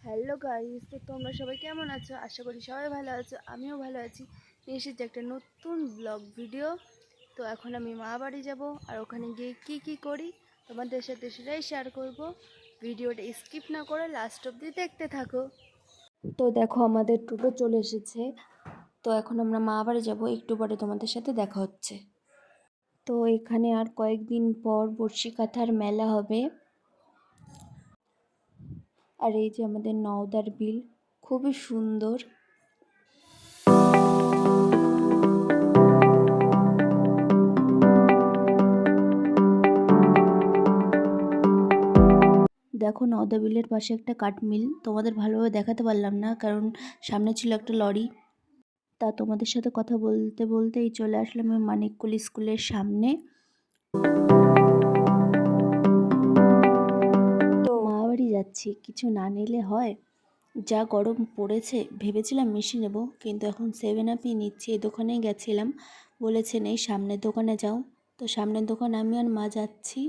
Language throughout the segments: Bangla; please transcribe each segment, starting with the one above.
হ্যালো গাইস, তো তোমরা সবাই কেমন আছো? আশা করি সবাই ভালো আছো, আমিও ভালো আছি। নিয়ে এসেছি একটা নতুন ব্লগ ভিডিও। তো এখন আমি মা বাড়ি যাবো, আর ওখানে গিয়ে কি করি তোমাদের সাথে সেটাই শেয়ার করব। ভিডিওটা স্কিপ না করে লাস্ট অবধি দেখতে থাকো। তো দেখো, আমাদের টোটো চলে এসেছে। তো এখন আমরা মা বাড়ি যাবো, একটু পরে তোমাদের সাথে দেখা হচ্ছে। তো এখানে আর কয়েকদিন পর বর্ষি কাঁথার মেলা হবে। আর এই যে আমাদের নওদার বিল, খুবই সুন্দর। দেখো, নওদা বিলের পাশে একটা কাঠমিল, তোমাদের ভালোভাবে দেখাতে পারলাম না কারণ সামনে ছিল একটা লরি। তা তোমাদের সাথে কথা বলতে বলতেই চলে আসলাম আমি মানিককুলি স্কুলের সামনে। তো মা বাড়ি যাচ্ছি, কিছু না নিলে হয়। যা গরম পড়েছে, ভেবেছিলাম মিষ্টি নেব, কিন্তু এখন 7 আপই নিচ্ছি। এই দোকানেই গেছিলাম, বলেছে নেই, সামনের দোকানে যাও। তো সামনের দোকান আমি আর মা যাচ্ছি।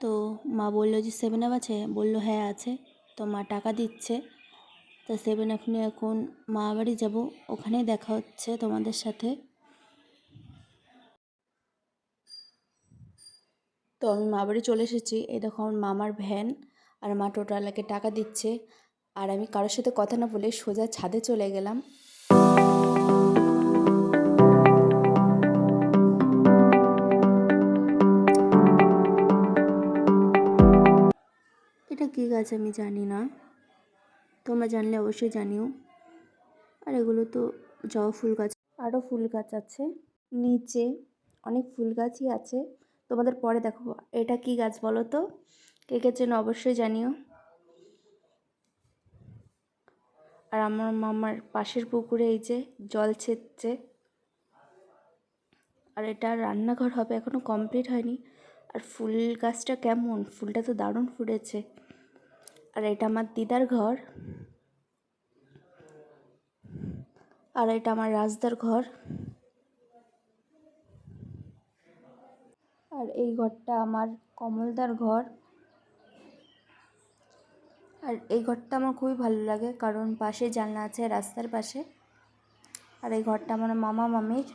তো মা বললো যে 7 আপ আছে, বললো হ্যাঁ আছে। তো মা টাকা দিচ্ছে। তো 7 আপ নিয়ে এখন মা বাড়ি যাব, ওখানেই দেখা হচ্ছে তোমাদের সাথে। তো আমি মা বাড়ি চলে এসেছি। এই দেখো আমার মামার ভ্যান, আর মা টোটোওয়ালাকে টাকা দিচ্ছে। আর আমি কারোর সাথে কথা না বলে সোজা ছাদে চলে গেলাম। এটা কী গাছ আমি জানি না, তোমরা জানলে অবশ্যই জানিও। আর এগুলো তো জবা ফুল গাছ, আরও ফুল গাছ আছে নিচে, অনেক ফুল গাছই আছে। তোমাদের পরে দেখো। এটা কি গাছ বলো তো, কে কে চেনো অবশ্যই জানিও। আর আমার মামার পাশের পুকুরে এই যে জল ছেচ্ছে। আর এটা রান্নাঘর হবে, এখনো কমপ্লিট হয়নি। আর ফুল গাছটা কেমন, ফুলটা তো দারুণ ফুটেছে। আর এটা আমার দিদার ঘর, আর এটা আমার রাজদার ঘর। আর এই ঘরটা আমার কমলদার ঘর। আর এই ঘরটা আমার খুবই ভালো লাগে, কারণ পাশে জানলা আছে রাস্তার পাশে। আর এই ঘরটা আমার মামা মামির।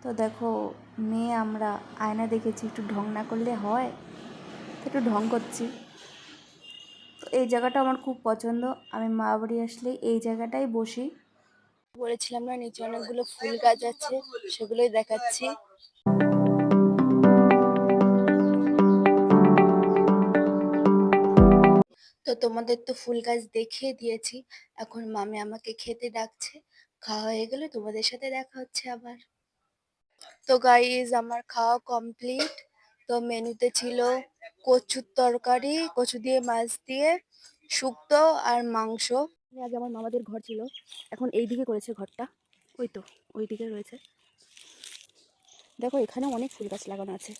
তো দেখো, মেয়ে আমরা আয়না দেখেছি, একটু ঢং না করলে হয়, একটু ঢং করছি। তো এই জায়গাটা আমার খুব পছন্দ, আমি মা বাড়ি আসলে এই জায়গাটাই বসি। বলেছিলাম না, নিচে অনেকগুলো ফুল গাছ আছে, সেগুলোই দেখাচ্ছি। তো তোমাদের তো ফুল গাছ দেখিয়ে দিয়েছি, এখন মামি আমাকে খেতে ডাকছে। খাওয়া হয়ে গেলে তোমাদের সাথে দেখা হচ্ছে আবার। তো গাইজ, আমার খাওয়া কমপ্লিট। তো মেনুতে ছিল কচুর তরকারি, কচু দিয়ে মাছ দিয়ে, শুক্তো আর মাংস। আগে আমার মামাদের ঘর ছিল, এখন এই দিকে করেছে ঘরটা, ওই তো ওই দিকে রয়েছে। দেখো, এখানে অনেক ফুল গাছ লাগানো আছে।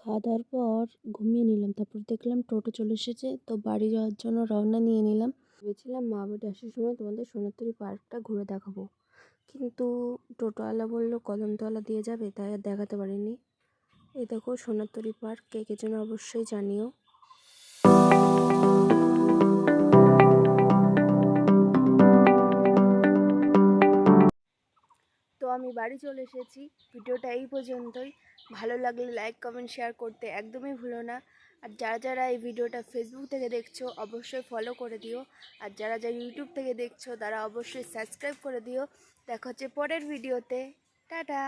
খাওয়া দাওয়ার পর ঘুমিয়ে নিলাম, তারপর দেখলাম টোটো চলে এসেছে। তো বাড়ি যাওয়ার জন্য রওনা নিয়ে নিলাম। ভেবেছিলাম মা বাড়ি আসার সময় তোমাদের সোনাতরি পার্কটা ঘুরে দেখাবো, কিন্তু টোটোওয়ালা বললো কদমতলা দিয়ে যাবে, তাই আর দেখাতে পারিনি। এই দেখো সোনাতরি পার্ক, কে কে যেন অবশ্যই জানিও। তো আমি বাড়ি চলে এসেছি। ভিডিওটা এই পর্যন্তই। ভালো লাগলে লাইক কমেন্ট শেয়ার করতে একদমই ভুলো না। আর যারা যারা এই ভিডিওটা ফেসবুক থেকে দেখছো অবশ্যই ফলো করে দিও। আর যারা যারা ইউটিউব থেকে দেখছো তারা অবশ্যই সাবস্ক্রাইব করে দিও। দেখা হচ্ছে পরের ভিডিওতে। টাটা।